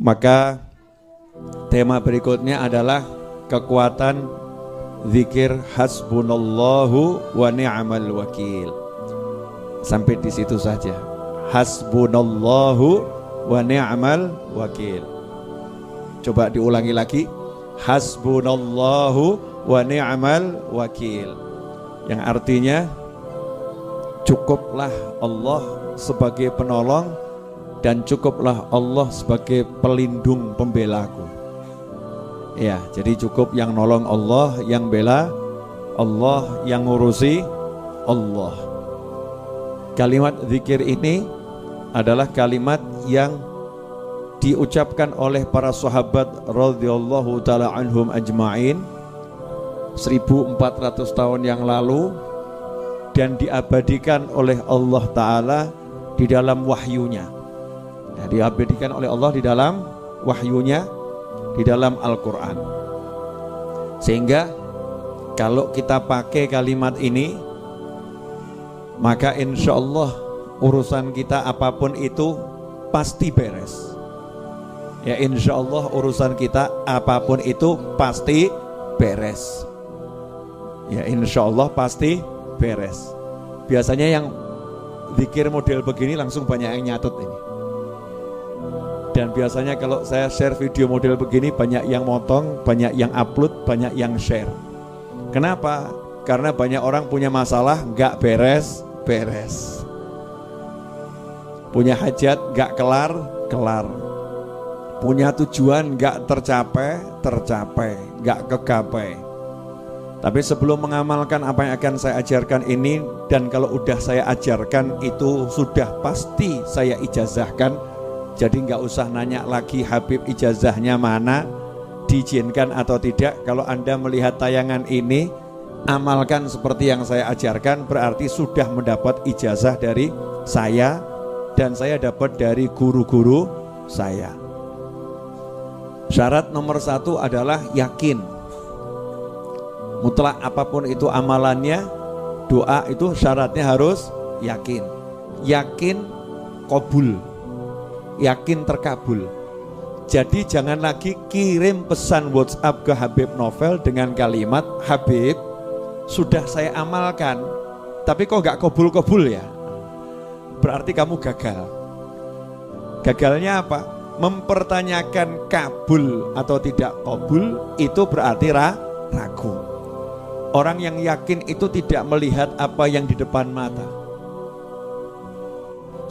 Maka tema berikutnya adalah kekuatan zikir hasbunallahu wa ni'mal wakil. Sampai di situ saja. Hasbunallahu wa ni'mal wakil. Coba diulangi lagi. Hasbunallahu wa ni'mal wakil. Yang artinya cukuplah Allah sebagai penolong dan cukuplah Allah sebagai pelindung pembelaku. Ya, jadi cukup yang nolong Allah, yang bela Allah, yang ngurusi Allah. Kalimat zikir ini adalah kalimat yang diucapkan oleh para sahabat radhiyallahu taala anhum ajma'in 1400 tahun yang lalu, dan diabadikan oleh Allah Ta'ala di dalam wahyunya. Nah, diabadikan oleh Allah di dalam wahyunya, di dalam Al-Quran. Sehingga kalau kita pakai kalimat ini, maka insya Allah urusan kita apapun itu pasti beres. Ya, insya Allah urusan kita apapun itu pasti beres. Ya, insya Allah pasti beres. Biasanya yang zikir model begini langsung banyak yang nyatut ini. Dan biasanya kalau saya share video model begini, banyak yang motong, banyak yang upload, banyak yang share. Kenapa? Karena banyak orang punya masalah gak beres-beres, punya hajat gak kelar-kelar, punya tujuan gak tercapai, gak kegapai. Tapi sebelum mengamalkan apa yang akan saya ajarkan ini, dan kalau udah saya ajarkan itu sudah pasti saya ijazahkan. Jadi nggak usah nanya lagi Habib ijazahnya mana, diizinkan atau tidak. Kalau Anda melihat tayangan ini, amalkan seperti yang saya ajarkan, berarti sudah mendapat ijazah dari saya, dan saya dapat dari guru-guru saya. Syarat nomor 1 adalah yakin. Mutlak apapun itu amalannya, doa itu syaratnya harus yakin. Yakin qabul, yakin terkabul. Jadi jangan lagi kirim pesan WhatsApp ke Habib Novel dengan kalimat, Habib sudah saya amalkan tapi kok gak kabul-kabul ya. Berarti kamu gagal. Gagalnya apa? Mempertanyakan kabul atau tidak kabul, itu berarti ragu. Orang yang yakin itu tidak melihat apa yang di depan mata.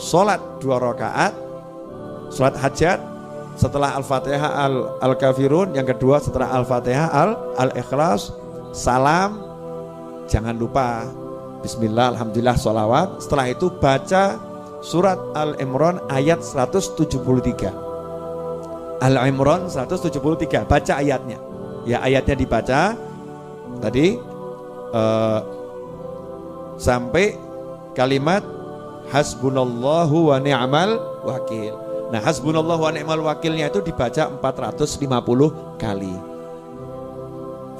Sholat 2 rakaat, sholat hajat, setelah Al-Fatihah Al-Kafirun, yang kedua setelah Al-Fatihah Al-Ikhlas, salam, jangan lupa Bismillah, Alhamdulillah, sholawat. Setelah itu baca surat Al-Imran ayat 173. Al-Imran 173, baca ayatnya. Ya, ayatnya dibaca tadi sampai kalimat hasbunallahu wa ni'mal wakil. Nah, hasbunallahu wa ni'mal wakilnya itu dibaca 450 kali.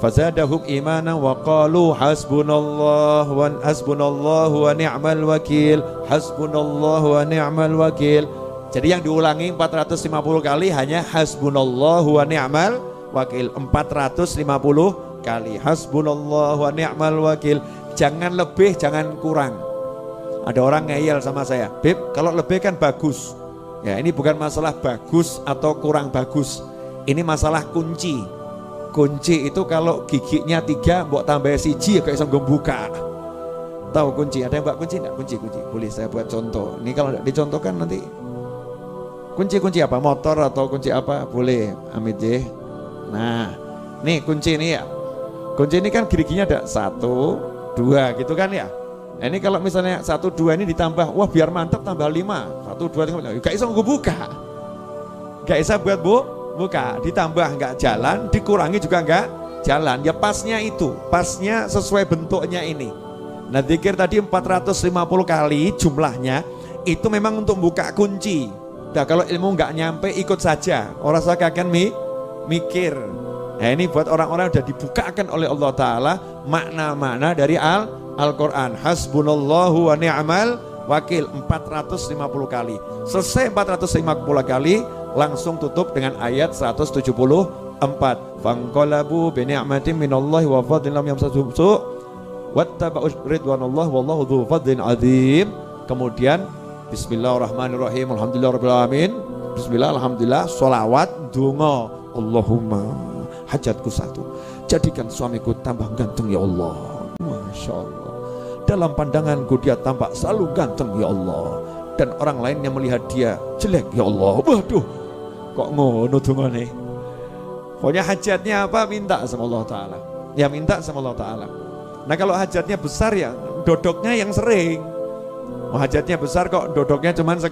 Fazadahum imanan wa qalu hasbunallahu wa ni'mal wakil, hasbunallahu wa ni'mal wakil. Jadi yang diulangi 450 kali hanya hasbunallahu wa ni'mal wakil, 450 kali hasbunallahu wa ni'mal wakil. Jangan lebih, jangan kurang. Ada orang ngeyel sama saya, Beb, kalau lebih kan bagus. Ya, ini bukan masalah bagus atau kurang bagus. Ini masalah kunci. Kunci itu kalau giginya 3 mbok tambah siji ya kayak bisa buka. Tahu kunci? Ada yang buat kunci enggak? Kunci. Boleh saya buat contoh. Ini kalau enggak dicontohkan nanti. Kunci apa? Motor atau kunci apa? Boleh, Amit J. Nah, nih kunci ini ya. Kunci ini kan giginya ada 1, 2 gitu kan ya. Nah, ini kalau misalnya 1, 2 ini ditambah, wah biar mantap tambah 5, 1, 2, 3, gak bisa gue buka, gak bisa buat buka, ditambah gak jalan, dikurangi juga gak jalan. Ya pasnya itu, pasnya sesuai bentuknya ini. Nah, zikir tadi 450 kali jumlahnya, itu memang untuk buka kunci. Nah, kalau ilmu gak nyampe ikut saja, orang saya akan mikir. Nah, ini buat orang-orang yang sudah dibukakan oleh Allah Ta'ala makna-makna dari Al-Quran. Hasbunallahu wa ni'mal wakil 450 kali. Selesai 450 kali, langsung tutup dengan ayat 174. Fanqalabu bi ni'matin minallahi wa fadlin lam yamsasuhum su' wattaba'u ridwanallah wallahu dzu fadlin azim. Kemudian bismillahirrahmanirrahim, alhamdulillahirabbil alamin. Bismillah, alhamdulillah, sholawat, donga. Allahumma hajatku satu, jadikan suamiku tambah ganteng ya Allah. Masya Allah, dalam pandanganku dia tampak selalu ganteng ya Allah, dan orang lain yang melihat dia jelek ya Allah. Waduh, kok ngono dongane. Pokoknya hajatnya apa, minta sama Allah Ta'ala. Ya minta sama Allah Ta'ala. Nah kalau hajatnya besar ya dodoknya yang sering. Hajatnya besar kok dodoknya cuman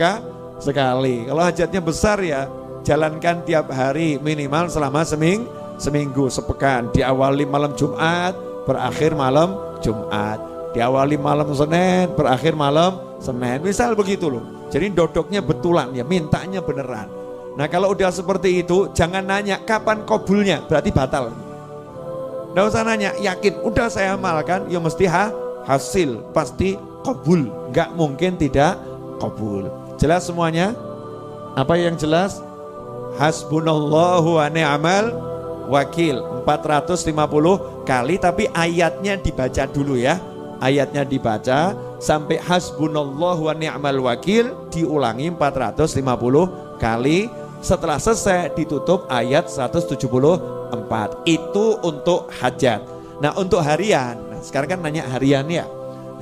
sekali. Kalau hajatnya besar ya jalankan tiap hari minimal selama seminggu, sepekan. Diawali malam Jumat, berakhir malam Jumat. Diawali malam Senin, berakhir malam Senin. Misal begitu loh. Jadi dodoknya betulan ya, mintanya beneran. Nah kalau udah seperti itu jangan nanya kapan kabulnya, berarti batal. Nggak usah nanya, yakin udah saya amalkan ya mesti hasil, pasti kabul, nggak mungkin tidak kabul. Jelas semuanya? Apa yang jelas? Hasbunallahu wa ni'mal wakil 450 kali, tapi ayatnya dibaca dulu ya. Ayatnya dibaca sampai hasbunallahu wa ni'mal wakil diulangi 450 kali. Setelah selesai ditutup ayat 174. Itu untuk hajat. Nah untuk harian, nah, sekarang kan nanya harian ya.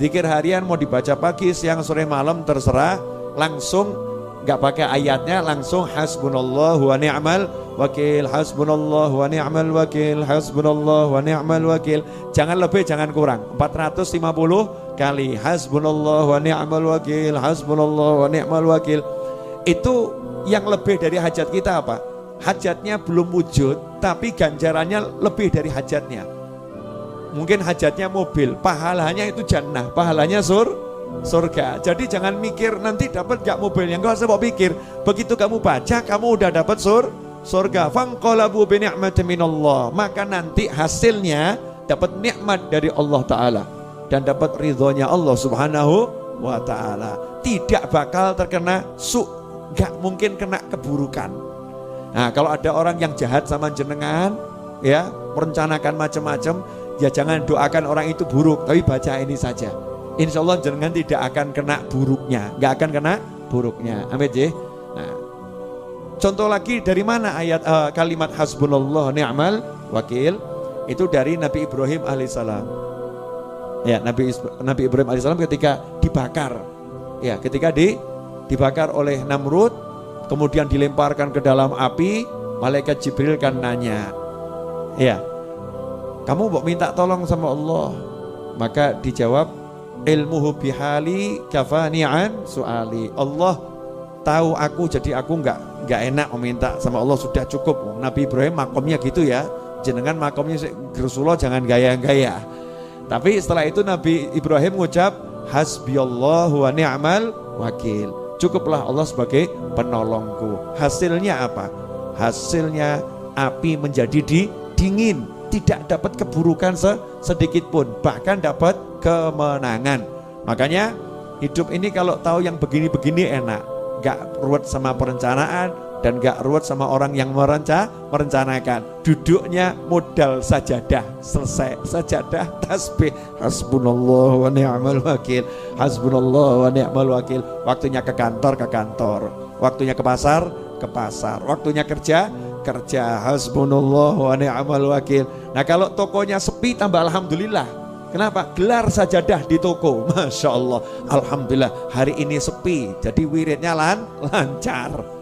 Zikir harian mau dibaca pagi, siang, sore, malam terserah. Langsung gak pakai ayatnya, langsung hasbunallahu wa ni'mal wakil, hasbunallahu wa ni'mal wakil, hasbunallahu wa ni'mal wakil. Jangan lebih, jangan kurang. 450 kali hasbunallahu wa ni'mal wakil, hasbunallahu wa ni'mal wakil. Itu yang lebih dari hajat kita apa? Hajatnya belum wujud, tapi ganjarannya lebih dari hajatnya. Mungkin hajatnya mobil, pahalanya itu jannah, pahalanya surga. Jadi jangan mikir nanti dapat gak mobilnya, enggak usah pikir. Begitu kamu baca, kamu udah dapat surga. Fanqalabu bi ni'matin minallah. Maka nanti hasilnya dapat nikmat dari Allah Ta'ala dan dapat ridhonya Allah Subhanahu wa Ta'ala. Tidak bakal terkena gak mungkin kena keburukan. Nah kalau ada orang yang jahat sama jenengan ya, merencanakan macam-macam, ya jangan doakan orang itu buruk, tapi baca ini saja. Insya Allah jenengan tidak akan kena buruknya, gak akan kena buruknya. Amin ya. Nah, contoh lagi dari mana ayat kalimat hasbunallah ni'mal wakil? Itu dari Nabi Ibrahim alaihissalam. Ya, Nabi Ibrahim alaihissalam ketika dibakar, ya ketika dibakar oleh Namrud, kemudian dilemparkan ke dalam api, malaikat Jibril kan nanya, ya kamu mau minta tolong sama Allah? Maka dijawab, ilmuhu bihali kafani'an su'ali. Allah tahu aku, jadi aku nggak enak meminta sama Allah, sudah cukup. Nabi Ibrahim makomnya gitu ya, jenengan makomnya Rasulullah jangan gaya-gaya. Tapi setelah itu Nabi Ibrahim mengucap hasbiyallahu wa ni'mal wakil. Cukuplah Allah sebagai penolongku. Hasilnya apa? Hasilnya api menjadi dingin, tidak dapat keburukan sedikit pun, bahkan dapat kemenangan. Makanya hidup ini kalau tahu yang begini-begini enak, gak ruwet sama perencanaan dan gak ruwet sama orang yang merencanakan. Duduknya modal sajadah, selesai sajadah, tasbih, hasbunallah wa ni'mal wakil, hasbunallah wa ni'mal wakil. Waktunya ke kantor, waktunya ke pasar, waktunya kerja, hasbunallah wa ni'mal wakil. Nah kalau tokonya sepi tambah alhamdulillah. Kenapa? Gelar sajadah di toko, Masya Allah, alhamdulillah hari ini sepi, jadi wiridnya lancar.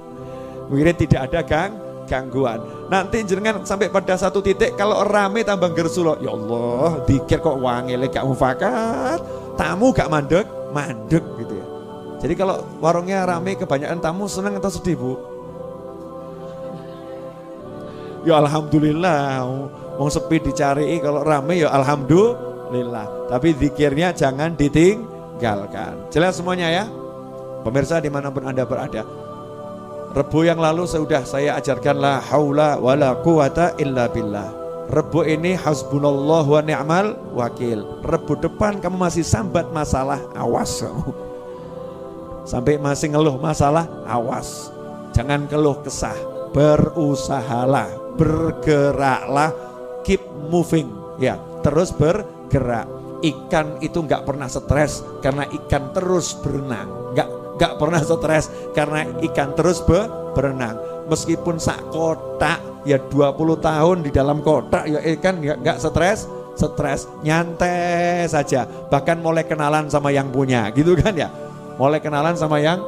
Wirid tidak ada gangguan. Nanti jenengan sampai pada satu titik kalau rame tambah gersulo, ya Allah, dikir kok wangile gak mufakat, tamu gak mandek gitu ya. Jadi kalau warungnya rame kebanyakan tamu, senang atau sedih Bu? Ya alhamdulillah, mau sepi dicari, kalau rame ya alhamdulillah. Tapi zikirnya jangan ditinggalkan. Jelas semuanya ya? Pemirsa dimanapun Anda berada, Rebo yang lalu sudah saya ajarkan la haula wala quwata illa billah. Rebo ini hasbunallah wa ni'mal wakil. Rebo depan kamu masih sambat masalah, awas kamu. Sampai masih ngeluh masalah, awas. Jangan keluh kesah, berusahalah, bergeraklah, keep moving, ya, terus bergerak. Ikan itu nggak pernah stres karena ikan terus berenang, nggak pernah stres karena ikan terus berenang. Meskipun sak kotak ya 20 tahun di dalam kotak ya ikan nggak stres, nyantai saja. Bahkan mulai kenalan sama yang punya, gitu kan ya, mulai kenalan sama yang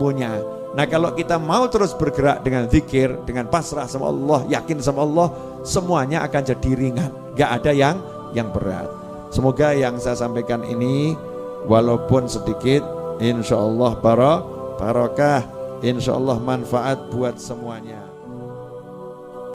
punya. Nah kalau kita mau terus bergerak dengan zikir, dengan pasrah sama Allah, yakin sama Allah, semuanya akan jadi ringan, gak ada yang berat. Semoga yang saya sampaikan ini walaupun sedikit, insya Allah barokah, insya Allah manfaat buat semuanya.